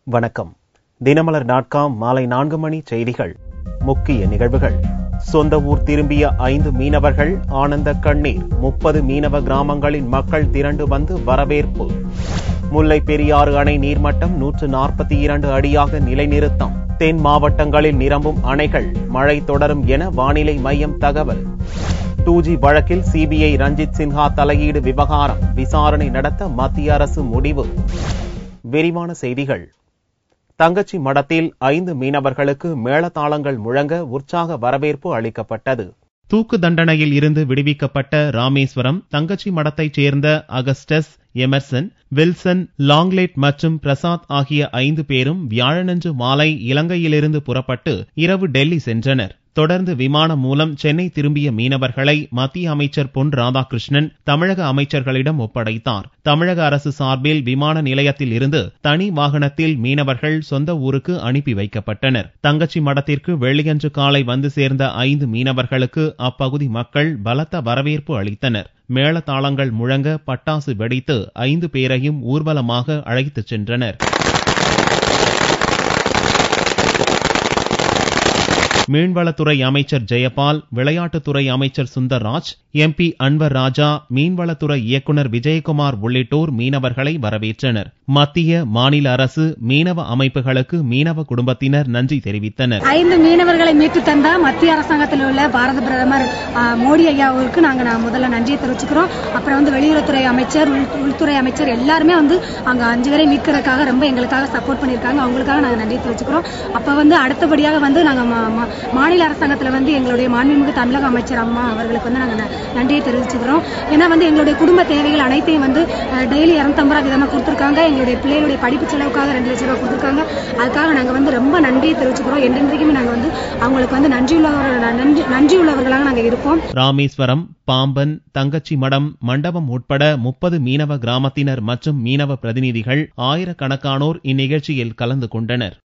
வணக்கம். தினமலர்.com மாலை 4 மணி செய்திகள். முக்கிய நிகழ்வுகள். சொந்த ஊர் திரும்பிய 5 மீனவர்கள் ஆனந்த கண்ணீர். 30 மீனவ கிராமங்களின் மக்கள் திரண்டு வந்து வரவேற்பு. முல்லை பெரியாறு அணை நீர்மட்டம் 142 அடியாக நிலைநிறுத்தம். தென் மாவட்டங்களில் நிரம்பும் அணைகள். மழை தொடரும் என வானிலை மையம் தகவல். 2G வழக்கில் சிபிஐ ரஞ்சித் சின்ஹா தலையீடு விவகாரம் விசாரணை நடத்த மத்திய அரசு முடிவு. விரிவான செய்திகள். தங்கச்சி மடத்தில் 5 மீனவர்களுக்கு மேளதாளங்கள் முழங்க உற்சாக வரவேற்பு அளிக்கப்பட்டது. தூக்கு தண்டனையில் இருந்து விடுவிக்கப்பட்ட ராமேஸ்வரம், தங்கச்சி மடத்தைச் சேர்ந்த அகஸ்டஸ், எமர்சன், வில்சன், லாங்லேட் மற்றும் பிரசாத் ஆகிய 5 பேரும் வியாழனன்று மாலை இலங்கையிலிருந்து புறப்பட்டு இரவு டெல்லி சென்றனர். தொடர்ந்து விமானம் மூலம் சென்னை திரும்பிய மீனவர்களை மத்திய அமைச்சர் பொன் ராதாகிருஷ்ணன் தமிழக அமைச்சர்களிடம் ஒப்படைத்தார். தமிழக அரசு சார்பில் விமான நிலையத்தில் இருந்து தனி வாகனத்தில் மீனவர்கள் சொந்த ஊருக்கு அனுப்பி வைக்கப்பட்டனர். தங்கச்சி மடத்திற்கு வெள்ளியன்று காலை வந்து சேர்ந்த 5 மீனவர்களுக்கு அப்பகுதி மக்கள் பலத்த வரவேற்பு அளித்தனர். மேளதாளங்கள் முழங்க பட்டாசு வெடித்து 5 பேரையும் ஊர்வலமாக அழைத்துச் சென்றனர். மீன்வளத்துறை அமைச்சர் ஜெயபால், விளையாட்டுத்துறை அமைச்சர் சுந்தர்ராஜ், MP அன்வர் ராஜா, மீன்வளத்துறை இயக்குநர் விஜயகுமார் உள்ளிட்டோர் மீனவர்களை வரவேற்றனர். மத்திய, மாநில அரசு, மீனவ அமைப்புகளுக்கு மீனவ குடும்பத்தினர் நன்றி தெரிவித்தனர். 5 மீனவர்களை மீட்டு தந்த மத்திய அரசாங்கத்தில் உள்ள பாரத பிரதமர் மோடி ஐயாவுக்கு நாங்க முதல்ல நன்றியை தெரிவிச்சுக்கிறோம். அப்புறம் வெளியுறவுத்துறை அமைச்சர், உள்துறை அமைச்சர் எல்லாருமே அங்க 5 பேரை மீட்கிறதுக்காக ரொம்ப எங்களுக்காக சப்போர்ட் பண்ணிருக்காங்க. அவங்களுக்காக நாங்க நன்றி தெரிவிச்சுக்கிறோம். அப்ப அடுத்தபடியாக நாங்க மாநில அரசாங்கத்தில் எங்களுடைய மாண்புமிகு தமிழக அமைச்சர் அம்மா அவர்களுக்கு நாங்க நன்றியை தெரிவிச்சுக்கிறோம். ஏன்னா எங்களுடைய குடும்ப தேவைகள் அனைத்தையும் டெய்லி 250 ரூபாய் விதமா கொடுத்திருக்காங்க. எங்களுடைய பிள்ளைகளுடைய படிப்பு செலவுக்காக 2 லட்சம் ரூபாய் கொடுத்திருக்காங்க. அதுக்காக நாங்க ரொம்ப நன்றியை தெரிவிச்சுக்கிறோம். என்றென்றைக்குமே நாங்க அவங்களுக்கு நன்றி உள்ளவர்களாக நாங்க இருப்போம். ராமேஸ்வரம், பாம்பன், தங்கச்சி மடம், மண்டபம் உட்பட 30 மீனவ கிராமத்தினர் மற்றும் மீனவ பிரதிநிதிகள் ஆயிரக்கணக்கானோர் இந்நிகழ்ச்சியில் கலந்து கொண்டனர்.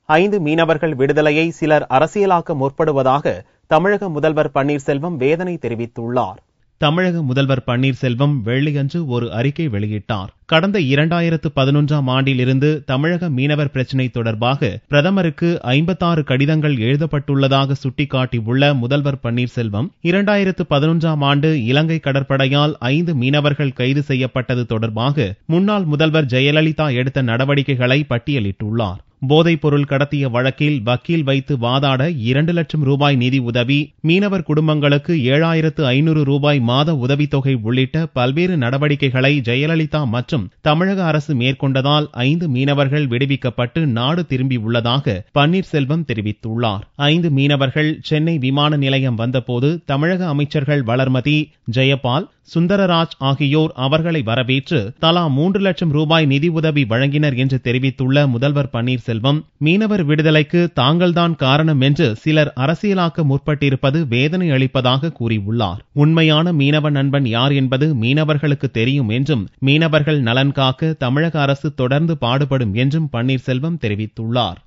5 மீனவர்கள் விடுதலையை சிலர் அரசியலாக்க முற்படுவதாக தமிழக முதல்வர் பன்னீர்செல்வம் வேதனை தெரிவித்துள்ளார். தமிழக முதல்வர் பன்னீர்செல்வம் வெள்ளியன்று ஒரு அறிக்கை வெளியிட்டார். கடந்த 2011ஆம் ஆண்டிலிருந்து தமிழக மீனவர் பிரச்சினை தொடர்பாக பிரதமருக்கு 56 கடிதங்கள் எழுதப்பட்டுள்ளதாக சுட்டிக்காட்டியுள்ள முதல்வர் பன்னீர்செல்வம் 2011ஆம் ஆண்டு இலங்கை கடற்படையால் 5 மீனவர்கள் கைது செய்யப்பட்டது தொடர்பாக முன்னாள் முதல்வர் ஜெயலலிதா எடுத்த நடவடிக்கைகளை பட்டியலிட்டுள்ளார். போதைப் பொருள் கடத்திய வழக்கில் வக்கீல் வைத்து வாதாட 2 லட்சம் ரூபாய் நிதி உதவி, மீனவர் குடும்பங்களுக்கு 7500 ரூபாய் மாத உதவித்தொகை உள்ளிட்ட பல்வேறு நடவடிக்கைகளை ஜெயலலிதா மற்றும் தமிழக அரசு மேற்கொண்டதால் 5 மீனவர்கள் விடுவிக்கப்பட்டு நாடு திரும்பியுள்ளதாக பன்னீர்செல்வம் தெரிவித்துள்ளார். 5 மீனவர்கள் சென்னை விமான நிலையம் வந்தபோது தமிழக அமைச்சர்கள் வளர்மதி, ஜெயபால், சுந்தரராஜ் ஆகியோர் அவர்களை வரவேற்று தலா 3 லட்சம் ரூபாய் நிதி உதவி வழங்கினர் என்று தெரிவித்துள்ள முதல்வர் பன்னீர்செல்வம், மீனவர் விடுதலைக்கு தாங்கள்தான் காரணம் என்று சிலர் அரசியலாக்க முற்பட்டிருப்பது வேதனை அளிப்பதாக கூறியுள்ளார். உண்மையான மீனவ நண்பன் யார் என்பது மீனவர்களுக்கு தெரியும் என்றும் மீனவர்கள் நலன் காக்க தமிழக அரசு தொடர்ந்து பாடுபடும் என்றும் பன்னீர்செல்வம் தெரிவித்துள்ளார்.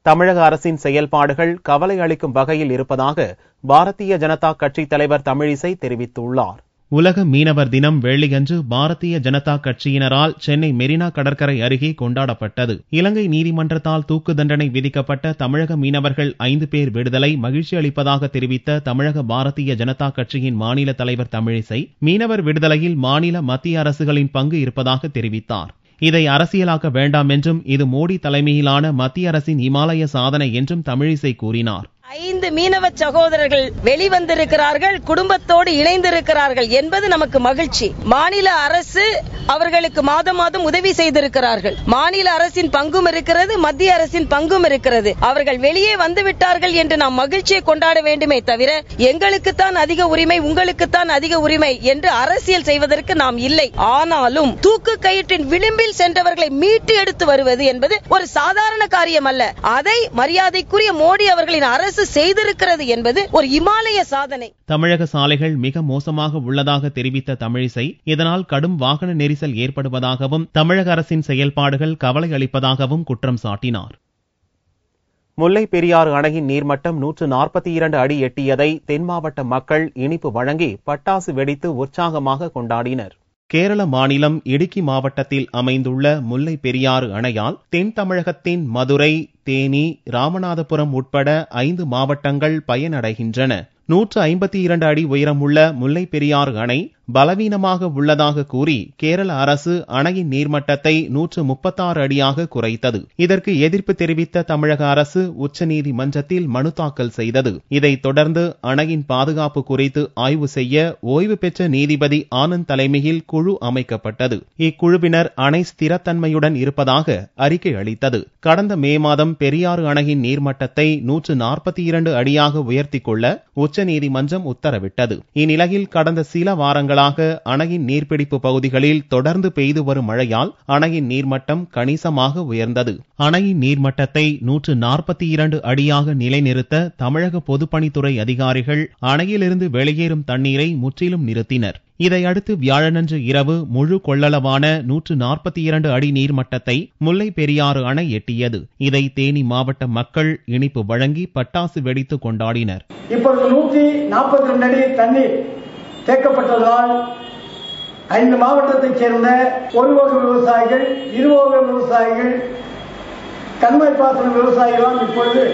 தமிழக அரசின் செயல்பாடுகள் கவலை அளிக்கும் வகையில் இருப்பதாக பாரதிய ஜனதா கட்சி தலைவர் தமிழிசை தெரிவித்துள்ளார். உலக மீனவர் தினம் வெள்ளியன்று பாரதிய ஜனதா கட்சியினரால் சென்னை மெரினா கடற்கரை அருகே கொண்டாடப்பட்டது. இலங்கை நீதிமன்றத்தால் தூக்கு தண்டனை விதிக்கப்பட்ட தமிழக மீனவர்கள் 5 பேர் விடுதலை மகிழ்ச்சி அளிப்பதாக தெரிவித்த தமிழக பாரதிய ஜனதா கட்சியின் மாநில தலைவர் தமிழிசை, மீனவர் விடுதலையில் மாநில, மத்திய அரசுகளின் பங்கு இருப்பதாக தெரிவித்தார். இதை அரசியலாக்க வேண்டாம் என்றும் இது மோடி தலைமையிலான மத்திய அரசின் இமாலய சாதனை என்றும் தமிழிசை கூறினார். 5 மீனவ சகோதரர்கள் வெளிவந்திருக்கிறார்கள், குடும்பத்தோடு இணைந்திருக்கிறார்கள் என்பது நமக்கு மகிழ்ச்சி. மாநில அரசு அவர்களுக்கு மாதம் உதவி செய்திருக்கிறார்கள். மாநில அரசின் பங்கும் இருக்கிறது, மத்திய அரசின் பங்கும் இருக்கிறது. அவர்கள் வெளியே வந்துவிட்டார்கள் என்று நாம் மகிழ்ச்சியை கொண்டாட வேண்டுமே தவிர எங்களுக்குத்தான் அதிக உரிமை, உங்களுக்குத்தான் அதிக உரிமை என்று அரசியல் செய்வதற்கு நாம் இல்லை. ஆனாலும் தூக்கு கயிற்றின் விளிம்பில் சென்றவர்களை மீட்டு எடுத்து வருவது என்பது ஒரு சாதாரண காரியம் அல்ல. அதை மரியாதைக்குரிய மோடி அவர்களின் அரசு செய்திருக்கிறது என்பது ஒரு இமாலய சாதனை. தமிழக சாலைகள் மிக மோசமாக உள்ளதாக தெரிவித்த தமிழிசை, இதனால் கடும் வாகன நெரிசல் ஏற்படுவதாகவும் தமிழக அரசின் செயல்பாடுகள் கவலை அளிப்பதாகவும் குற்றம் சாட்டினார். முல்லை பெரியாறு அணையின் நீர்மட்டம் 142 அடி எட்டியதை தென் மாவட்ட மக்கள் இனிப்பு வழங்கி பட்டாசு வெடித்து உற்சாகமாக கொண்டாடினர். கேரள மாநிலம் இடுக்கி மாவட்டத்தில் அமைந்துள்ள முல்லை பெரியாறு அணையால் தென் தமிழகத்தின் மதுரை, தேனி, ராமநாதபுரம் உட்பட 5 மாவட்டங்கள் பயனடைகின்றன. 152 அடி உயரமுள்ள முல்லை பெரியாறு அணை பலவீனமாக உள்ளதாக கூறி கேரள அரசு அணையின் நீர்மட்டத்தை 136 அடியாக குறைத்தது. இதற்கு எதிர்ப்பு தெரிவித்த தமிழக அரசு உச்சநீதிமன்றத்தில் மனு தாக்கல் செய்தது. இதைத் தொடர்ந்து அணையின் பாதுகாப்பு குறித்து ஆய்வு செய்ய ஓய்வு பெற்ற நீதிபதி ஆனந்த் தலைமையில் குழு அமைக்கப்பட்டது. இக்குழுவினர் அணை ஸ்திரத்தன்மையுடன் இருப்பதாக அறிக்கை அளித்தது. கடந்த மே மாதம் பெரியாறு அணையின் நீர்மட்டத்தை 142 அடியாக உயர்த்திக் கொள்ள உச்சநீதிமன்றம் உத்தரவிட்டது. இந்நிலையில் கடந்த சில வாரங்களாக அணையின் நீர்பிடிப்பு பகுதிகளில் தொடர்ந்து பெய்து வரும் மழையால் அணையின் நீர்மட்டம் கணிசமாக உயர்ந்தது. அணையின் நீர்மட்டத்தை 142 அடியாக நிலைநிறுத்த தமிழக பொதுப்பணித்துறை அதிகாரிகள் அணையிலிருந்து வெளியேறும் தண்ணீரை முற்றிலும் நிறுத்தினர். இதையடுத்து வியாழனன்று இரவு முழு கொள்ளளவான 142 அடி நீர்மட்டத்தை முல்லை பெரியாறு அணை எட்டியது. இதை தேனி மாவட்ட மக்கள் இனிப்பு வழங்கி பட்டாசு வெடித்து கொண்டாடினர். இப்பொழுது 142 அடி தண்ணீர் தேக்கப்பட்டதால் 5 மாவட்டத்தைச் சேர்ந்த ஒருவோக விவசாயிகள், இருவோக விவசாயிகள், கண்மாய் பாசன விவசாயிகள் இப்பொழுது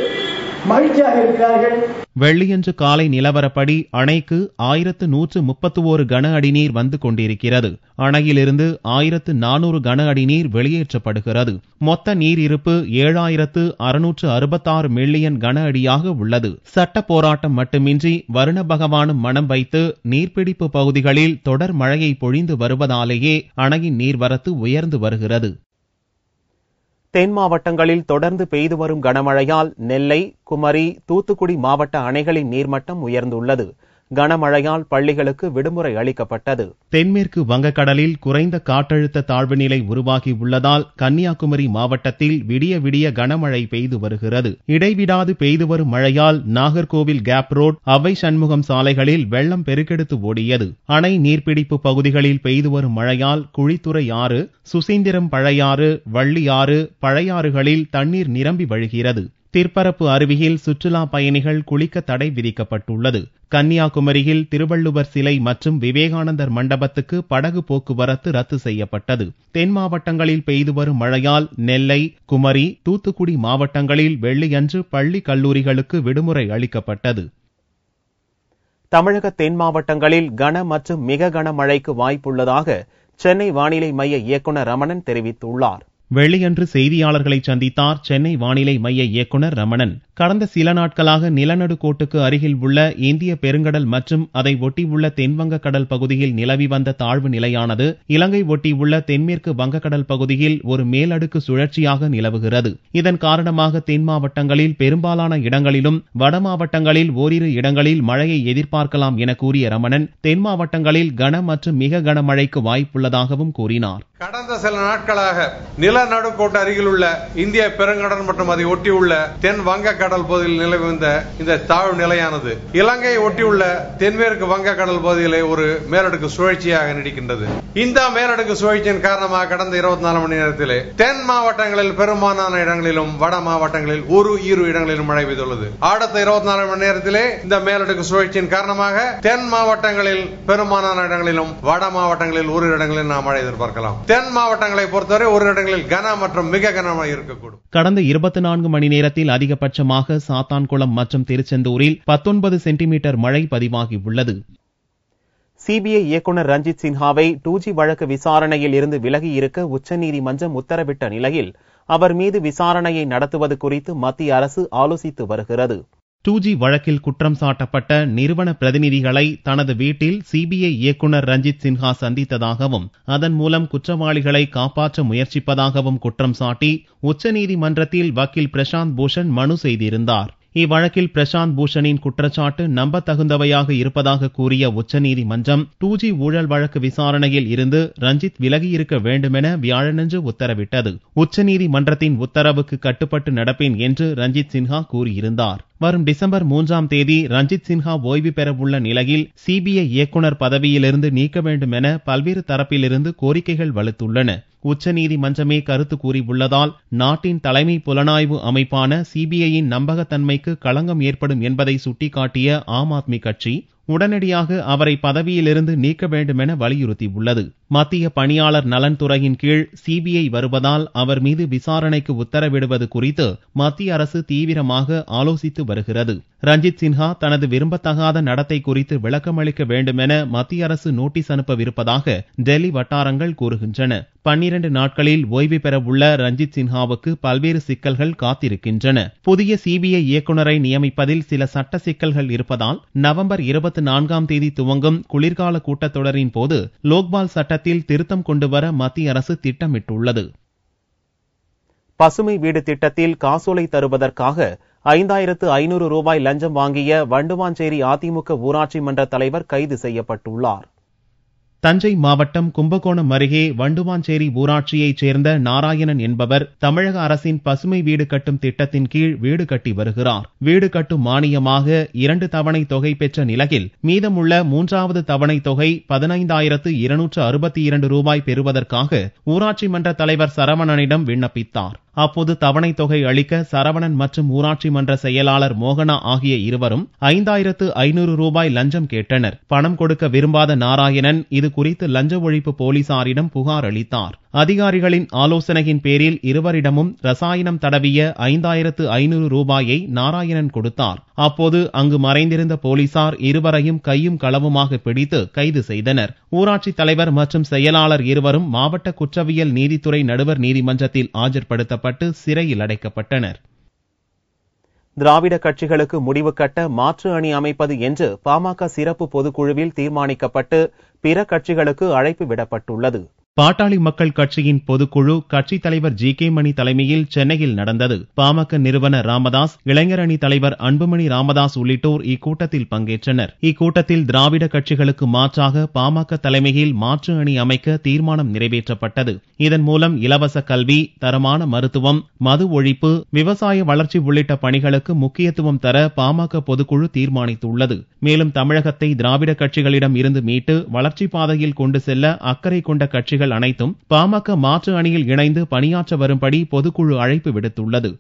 மகிழ்ச்சியாக இருக்கிறார்கள். வெள்ளியன்று காலை நிலவரப்படி அணைக்கு 1131 கன அடி நீர் வந்து கொண்டிருக்கிறது. அணையிலிருந்து 1400 கன அடி நீர் வெளியேற்றப்படுகிறது. மொத்த நீர் இருப்பு 7666 மில்லியன் கன அடியாக உள்ளது. சட்ட போராட்டம் மட்டுமின்றி வருண பகவானும் மனம் வைத்து நீர்பிடிப்பு பகுதிகளில் தொடர் மழையை பொழிந்து வருவதாலேயே அணையின் நீர்வரத்து உயர்ந்து வருகிறது. தென் மாவட்டங்களில் தொடர்ந்து பெய்து வரும் கனமழையால் நெல்லை, குமரி, தூத்துக்குடி மாவட்ட அணைகளின் நீர்மட்டம் உயர்ந்துள்ளது. கனமழையால் பள்ளிகளுக்கு விடுமுறை அளிக்கப்பட்டது. தென்மேற்கு வங்கக்கடலில் குறைந்த காற்றழுத்த தாழ்வு நிலை உருவாகி உள்ளதால் கன்னியாகுமரி மாவட்டத்தில் விடிய விடிய கனமழை பெய்து வருகிறது. இடைவிடாது பெய்து வரும் மழையால் நாகர்கோவில் கேப் ரோட், அவ்வை சண்முகம் சாலைகளில் வெள்ளம் பெருக்கெடுத்து ஓடியது. அணை நீர்பிடிப்பு பகுதிகளில் பெய்து வரும் மழையால் குழித்துறை ஆறு, சுசீந்திரம் பழையாறு, வள்ளியாறு, பழையாறுகளில் தண்ணீர் நிரம்பி வழிகிறது. திற்பரப்பு அருவியில் சுற்றுலா பயணிகள் குளிக்க தடை விதிக்கப்பட்டுள்ளது. கன்னியாகுமரியில் திருவள்ளுவர் சிலை மற்றும் விவேகானந்தர் மண்டபத்துக்கு படகு போக்குவரத்து ரத்து செய்யப்பட்டது. தென் மாவட்டங்களில் பெய்து வரும் மழையால் நெல்லை, குமரி, தூத்துக்குடி மாவட்டங்களில் வெள்ளியன்று பள்ளி கல்லூரிகளுக்கு விடுமுறை அளிக்கப்பட்டது. தமிழக தென் மாவட்டங்களில் கன மற்றும் மிக கனமழைக்கு வாய்ப்புள்ளதாக சென்னை வானிலை மைய இயக்குநர் ரமணன் தெரிவித்துள்ளார். வெள்ளியன்று செய்தியாளர்களை சந்தித்தார் சென்னை வானிலை மைய இயக்குநர் ரமணன். கடந்த சில நாட்களாக நிலநடுக்கோட்டுக்கு அருகில் உள்ள இந்திய பெருங்கடல் மற்றும் அதை ஒட்டியுள்ள தென்வங்க கடல் பகுதியில் நிலவி வந்த தாழ்வு நிலையானது இலங்கை ஒட்டியுள்ள தென்மேற்கு வங்கக்கடல் பகுதியில் ஒரு மேலடுக்கு சுழற்சியாக நிலவுகிறது. இதன் காரணமாக தென் மாவட்டங்களில் பெரும்பாலான இடங்களிலும் வட மாவட்டங்களில் ஓரிரு இடங்களில் மழையை எதிர்பார்க்கலாம் என கூறிய ரமணன் தென் மாவட்டங்களில் கன மற்றும் மிக கனமழைக்கு வாய்ப்புள்ளதாகவும் கூறினார். கடந்த சில நாட்களாக நிலநடுக்கோட்டு அருகில் உள்ள இந்திய பெருங்கடல் மற்றும் அதை ஒட்டியுள்ள தென் வங்க கடல் பகுதியில் நிலவி வந்த இந்த தாழ்வு நிலையானது இலங்கை ஒட்டியுள்ள தென்மேற்கு வங்க கடல் பகுதியிலே ஒரு மேலடுக்கு சுழற்சியாக நீடிக்கின்றது. இந்த மேலடுக்கு சுழற்சியின் காரணமாக கடந்த 24 மணி நேரத்திலே தென் மாவட்டங்களில் பெரும்பாலான இடங்களிலும் வட மாவட்டங்களில் ஒரு இரு இடங்களிலும் மழை பெய்துள்ளது. அடுத்த 24 மணி நேரத்திலே இந்த மேலடுக்கு சுழற்சியின் காரணமாக தென் மாவட்டங்களில் பெரும்பாலான இடங்களிலும் வட மாவட்டங்களில் ஒரு இடங்களில் நாம் மழை எதிர்பார்க்கலாம். தென் மாவட்டங்களை பொறுத்தவரை ஒரு இடங்களில் கன மற்றும் மிக கனமழை இருக்கக்கூடும். கடந்த 24 மணி நேரத்தில் அதிகபட்சமாக சாத்தான்குளம் மற்றும் திருச்செந்தூரில் 19 சென்டிமீட்டர் மழை பதிவாகியுள்ளது. சிபிஐ இயக்குநர் ரஞ்சித் சின்ஹாவை 2G வழக்கு விசாரணையில் இருந்து விலகி இருக்க உச்சநீதிமன்றம் உத்தரவிட்ட நிலையில் அவர் மீது விசாரணையை நடத்துவது குறித்து மத்திய அரசு ஆலோசித்து வருகிறது. 2G வழக்கில் குற்றம் சாட்டப்பட்ட நிறுவன பிரதிநிதிகளை தனது வீட்டில் சிபிஐ இயக்குநர் ரஞ்சித் சின்ஹா சந்தித்ததாகவும் அதன் மூலம் குற்றவாளிகளை காப்பாற்ற முயற்சிப்பதாகவும் குற்றம் சாட்டி உச்சநீதிமன்றத்தில் வக்கீல் பிரசாந்த் பூஷன் மனு செய்திருந்தார். இவ்வழக்கில் பிரசாந்த் பூஷனின் குற்றச்சாட்டு நம்பத்தகுந்தவையாக இருப்பதாக கூறிய உச்சநீதிமன்றம் 2G ஊழல் வழக்கு விசாரணையில் இருந்து ரஞ்சித் விலகியிருக்க வேண்டுமென வியாழனன்று உத்தரவிட்டது. உச்சநீதிமன்றத்தின் உத்தரவுக்கு கட்டுப்பட்டு நடப்பேன் என்று ரஞ்சித் சின்ஹா கூறியிருந்தார். வரும் டிசம்பர் 3ஆம் தேதி ரஞ்சித் சின்ஹா ஓய்வு பெறவுள்ள நிலையில் சிபிஐ இயக்குநர் பதவியிலிருந்து நீக்க வேண்டும் என பல்வேறு தரப்பிலிருந்து கோரிக்கைகள் வலுத்துள்ளன. உச்சநீதிமன்றமே கருத்து கூறியுள்ளதால் நாட்டின் தலைமை புலனாய்வு அமைப்பான சிபிஐயின் நம்பகத்தன்மைக்கு களங்கம் ஏற்படும் என்பதை சுட்டிக்காட்டிய ஆம் ஆத்மி கட்சி உடனடியாக அவரை பதவியிலிருந்து நீக்க வேண்டும் என வலியுறுத்தியுள்ளது. மத்திய பணியாளர் நலன்துறையின் கீழ் சிபிஐ வருவதால் அவர் மீது விசாரணைக்கு உத்தரவிடுவது குறித்து மத்திய அரசு தீவிரமாக ஆலோசித்து வருகிறது. ரஞ்சித் சின்ஹா தனது விரும்பத்தகாத நடத்தை குறித்து விளக்கமளிக்க வேண்டும் என மத்திய அரசு நோட்டீஸ் அனுப்பவிருப்பதாக டெல்லி வட்டாரங்கள் கூறுகின்றன. 12 நாட்களில் ஓய்வு பெறவுள்ள ரஞ்சித் சின்ஹாவுக்கு பல்வேறு சிக்கல்கள் காத்திருக்கின்றன. புதிய சிபிஐ இயக்குநரை நியமிப்பதில் சில சட்ட சிக்கல்கள் இருப்பதால் நவம்பர் 24ஆம் தேதி துவங்கும் குளிர்கால கூட்டத்தொடரின் போது லோக்பால் சட்டத்தில் திருத்தம் கொண்டுவர மத்திய அரசு திட்டமிட்டுள்ளது. பசுமை வீடு திட்டத்தில் காசோலை தருவதற்காக 5500 ரூபாய் லஞ்சம் வாங்கிய வண்டுவாஞ்சேரி அதிமுக ஊராட்சி மன்ற தலைவர் கைது செய்யப்பட்டுள்ளார். தஞ்சை மாவட்டம் கும்பகோணம் அருகே வண்டுவாஞ்சேரி ஊராட்சியைச் சேர்ந்த நாராயணன் என்பவர் தமிழக அரசின் பசுமை வீடு கட்டும் திட்டத்தின் கீழ் வீடு கட்டி வருகிறார். வீடு கட்டும் மானியமாக 2 தவணை தொகை பெற்ற நிலையில் மீதமுள்ள 3வது தவணை தொகை 15,262 ரூபாய் பெறுவதற்காக ஊராட்சி மன்ற தலைவர் சரவணனிடம் விண்ணப்பித்தார். அப்போது தவணை தொகை அளிக்க சரவணன் மற்றும் ஊராட்சி மன்ற செயலாளர் மோகனா ஆகிய இருவரும் 5500 ரூபாய் லஞ்சம் கேட்டனர். பணம் கொடுக்க விரும்பாத நாராயணன் இது குறித்து லஞ்ச ஒழிப்பு போலீசாரிடம் புகார் அளித்தார். அதிகாரிகளின் ஆலோசனையின் பேரில் இருவரிடமும் ரசாயனம் தடவிய 5500 ரூபாயை நாராயணன் கொடுத்தார். அப்போது அங்கு மறைந்திருந்த போலீசார் இருவரையும் கையும் களவுமாக பிடித்து கைது செய்தனர். ஊராட்சி தலைவர் மற்றும் செயலாளர் இருவரும் மாவட்ட குற்றவியல் நீதித்துறை நடுவர் நீதிமன்றத்தில் ஆஜர்படுத்தப்பட்டு சிறையில் அடைக்கப்பட்டனர். திராவிட கட்சிகளுக்கு முடிவு கட்ட மாற்று அணி அமைப்பது என்று பாமக சிறப்பு பொதுக்குழுவில் தீர்மானிக்கப்பட்டு பிற கட்சிகளுக்கு அழைப்பு விடப்பட்டுள்ளது. பாட்டாளி மக்கள் கட்சியின் பொதுக்குழு கட்சித் தலைவர் ஜி.கே. மணி தலைமையில் சென்னையில் நடந்தது. பாமக நிறுவனர் ராமதாஸ், இளைஞர் அணி தலைவர் அன்புமணி ராமதாஸ் உள்ளிட்டோர் இக்கூட்டத்தில் பங்கேற்றனர். இக்கூட்டத்தில் திராவிட கட்சிகளுக்கு மாற்றாக பாமக தலைமையில் மாற்று அணி அமைக்க தீர்மானம் நிறைவேற்றப்பட்டது. இதன் மூலம் இலவச கல்வி, தரமான மருத்துவம், மது ஒழிப்பு, விவசாய வளர்ச்சி உள்ளிட்ட பணிகளுக்கு முக்கியத்துவம் தர பாமக பொதுக்குழு தீர்மானித்துள்ளது. மேலும் தமிழகத்தை திராவிட கட்சிகளிடம் இருந்து மீட்டு வளர்ச்சி பாதையில் கொண்டு செல்ல அக்கறை கொண்ட கட்சிகள் அனைத்தும் பாமக மாற்று அணியில் இணைந்து பணியாற்ற வரும்படி பொதுக்குழு அழைப்பு விடுத்துள்ளது.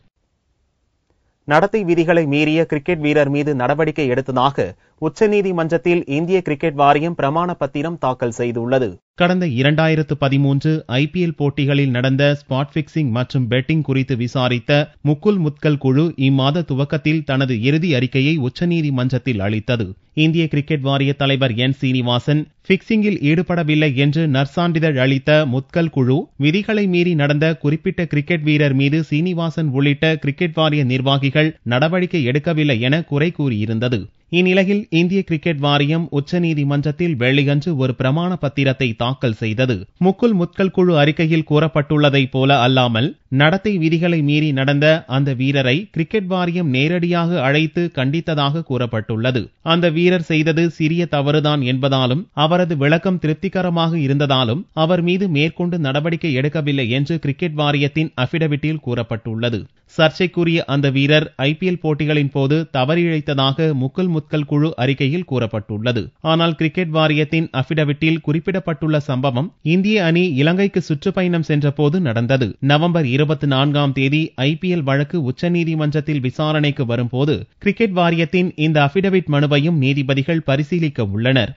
நடத்தை விதிகளை மீறிய கிரிக்கெட் வீரர் மீது நடவடிக்கை எடுத்ததாக உச்சநீதிமன்றத்தில் இந்திய கிரிக்கெட் வாரியம் பிரமாண பத்திரம் தாக்கல் செய்துள்ளது. கடந்த 2013 ஐபிஎல் போட்டிகளில் நடந்த ஸ்பாட் பிக்சிங் மற்றும் பெட்டிங் குறித்து விசாரித்த முகுல் முத்கல் குழு இம்மாத துவக்கத்தில் தனது இறுதி அறிக்கையை உச்சநீதிமன்றத்தில் அளித்தது. இந்திய கிரிக்கெட் வாரிய தலைவர் என் சீனிவாசன் பிக்சிங்கில் ஈடுபடவில்லை என்று நற்சான்றிதழ் அளித்த முத்கல் குழு விதிகளை மீறி நடந்த குறிப்பிட்ட கிரிக்கெட் வீரர் மீது சீனிவாசன் உள்ளிட்ட கிரிக்கெட் வாரிய நிர்வாகிகள் நடவடிக்கை எடுக்கவில்லை என குறை கூறியிருந்தது. இந்நிலையில் இந்திய கிரிக்கெட் வாரியம் உச்சநீதிமன்றத்தில் வெள்ளியன்று ஒரு பிரமாண பத்திரத்தை தாக்கல் செய்தது. முகுல் முத்கல் குழு அறிக்கையில் கூறப்பட்டுள்ளதைப் போல அல்லாமல் நடத்தை விதிகளை மீறி நடந்த அந்த வீரரை கிரிக்கெட் வாரியம் நேரடியாக அழைத்து கண்டித்ததாக கூறப்பட்டுள்ளது. அந்த வீரர் செய்தது சிறிய தவறுதான் என்பதாலும் அவரது விளக்கம் திருப்திகரமாக இருந்ததாலும் அவர் மீது மேற்கொண்டு நடவடிக்கை எடுக்கவில்லை என்று கிரிக்கெட் வாரியத்தின் அபிடவிட்டில் கூறப்பட்டுள்ளது. சர்ச்சைக்குரிய அந்த வீரர் ஐபிஎல் போட்டிகளின் போது தவறிழைத்ததாக முகுல் முத்கல் குழு அறிக்கையில் கூறப்பட்டுள்ளது. ஆனால் கிரிக்கெட் வாரியத்தின் அபிடவிட்டில் குறிப்பிடப்பட்டுள்ள சம்பவம் இந்திய அணி இலங்கைக்கு சுற்றுப்பயணம் சென்ற போது நடந்தது. நவம்பர் 24ஆம் தேதி ஐபிஎல் வழக்கு உச்சநீதிமன்றத்தில் விசாரணைக்கு வரும்போது கிரிக்கெட் வாரியத்தின் இந்த அபிடவிட் மனுவையும் நீதிபதிகள் பரிசீலிக்க உள்ளனர்.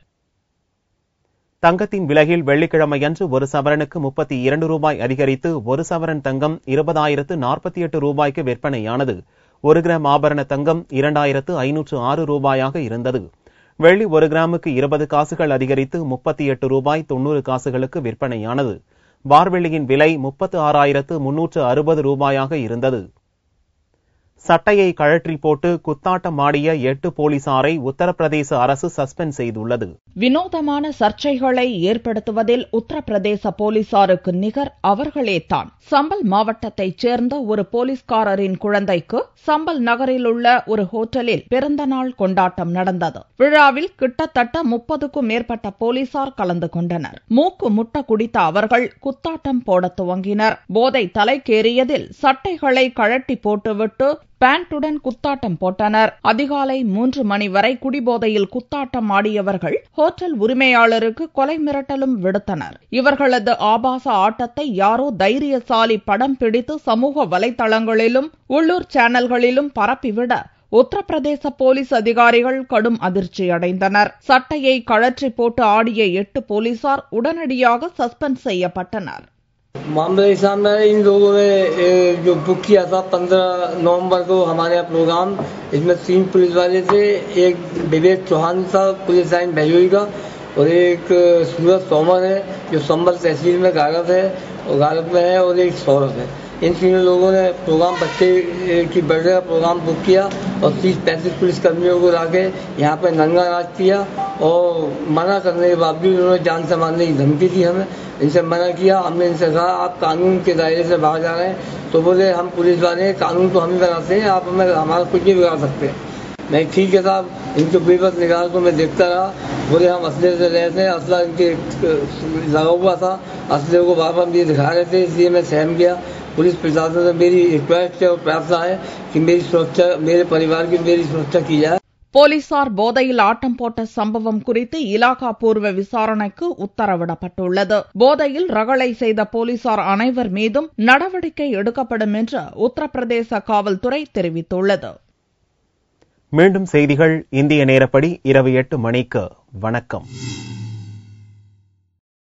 தங்கத்தின் விலையில் வெள்ளிக்கிழமையன்று ஒரு சவரனுக்கு 32 ரூபாய் அதிகரித்து ஒரு சவரன் தங்கம் 20,048 ரூபாய்க்கு விற்பனையானது. 1 கிராம் ஆபரண தங்கம் 2,506 ரூபாயாக இருந்தது. வெள்ளி 1 கிராமுக்கு 20 காசுகள் அதிகரித்து 38 ரூபாய் 90 காசுகளுக்கு விற்பனையானது. பார்வெள்ளியின் விலை 36,360 ரூபாயாக இருந்தது. சட்டையை கழற்றி போட்டு குத்தாட்டம் ஆடிய 8 போலீசாரை உத்தரப்பிரதேச அரசு சஸ்பெண்ட் செய்துள்ளது. வினோதமான சர்ச்சைகளை ஏற்படுத்துவதில் உத்தரப்பிரதேச போலீசாருக்கு நிகர் அவர்களே தான். சம்பல் மாவட்டத்தைச் சேர்ந்த ஒரு போலீஸ்காரரின் குழந்தைக்கு சம்பல் நகரில் உள்ள ஒரு ஹோட்டலில் பிறந்தநாள் கொண்டாட்டம் நடந்தது. விழாவில் கிட்டத்தட்ட 30க்கும் மேற்பட்ட போலீசார் கலந்து கொண்டனர். மூக்கு முட்ட குடித்த அவர்கள் குத்தாட்டம் போட துவங்கினர். போதை தலைக்கேறியதில் சட்டைகளை கழட்டி போட்டுவிட்டு பேண்டுடன் குத்தாட்டம் போட்டனர். அதிகாலை 3 மணி வரை குடிபோதையில் குத்தாட்டம் ஆடியவர்கள் ஹோட்டல் உரிமையாளருக்கு கொலை மிரட்டலும் விடுத்தனர். இவர்களது ஆபாச ஆட்டத்தை யாரோ தைரியசாலி படம் பிடித்து சமூக வலைதளங்களிலும் உள்ளூர் சேனல்களிலும் பரப்பிவிட உத்தரப்பிரதேச போலீஸ் அதிகாரிகள் கடும் அதிர்ச்சியடைந்தனர். சட்டையை கழற்றி போட்டு ஆடிய 8 போலீசார் உடனடியாக சஸ்பெண்ட் செய்யப்பட்டனர். मामले सामने इन लोगों ने जो बुक किया था 15 नवंबर को हमारे यहाँ प्रोग्राम, इसमें 3 पुलिस वाले थे। एक विवेक चौहान था पुलिस लाइन भैयोई का, और एक सूरज तोमर है जो संभल तहसील में गारत में है, और एक सौरभ है। इन तीनों लोगों ने प्रोग्राम बच्चे की बर्थडे का प्रोग्राम बुक किया और 30-35 पुलिस कर्मियों को लाके यहाँ पे नंगा नाच किया, और मना करने के बावजूद उन्होंने जान से मारने की धमकी दी हमें। इनसे मना किया, हमने इनसे कहा आप कानून के दायरे से बाहर जा रहे हैं, तो बोले हम पुलिस वाले हैं, कानून तो हम ही बनाते हैं, आप हमें हमारा कुछ नहीं बिगाड़ सकते। नहीं ठीक है साहब, इनके बेबस निकाल को मैं देखता रहा। बोले हम असले से रहे थे, असला इनके लगा हुआ था, असले को बार बार ये दिखा रहे थे, इसलिए मैं सहम गया। पुलिस प्रशासन से मेरी रिक्वेस्ट है और प्रार्थना है कि मेरी सुरक्षा, मेरे परिवार की मेरी सुरक्षा की जाए। போலீசார் போதையில் ஆட்டம் போட்ட சம்பவம் குறித்து இலாகா பூர்வ விசாரணைக்கு உத்தரவிடப்பட்டுள்ளது. போதையில் ரகளை செய்த போலீசார் அனைவர் மீதும் நடவடிக்கை எடுக்கப்படும் என்று உத்தரப்பிரதேச காவல்துறை தெரிவித்துள்ளது. மீண்டும் செய்திகள் இந்திய நேரப்படி இரவு 8 மணிக்கு. வணக்கம்.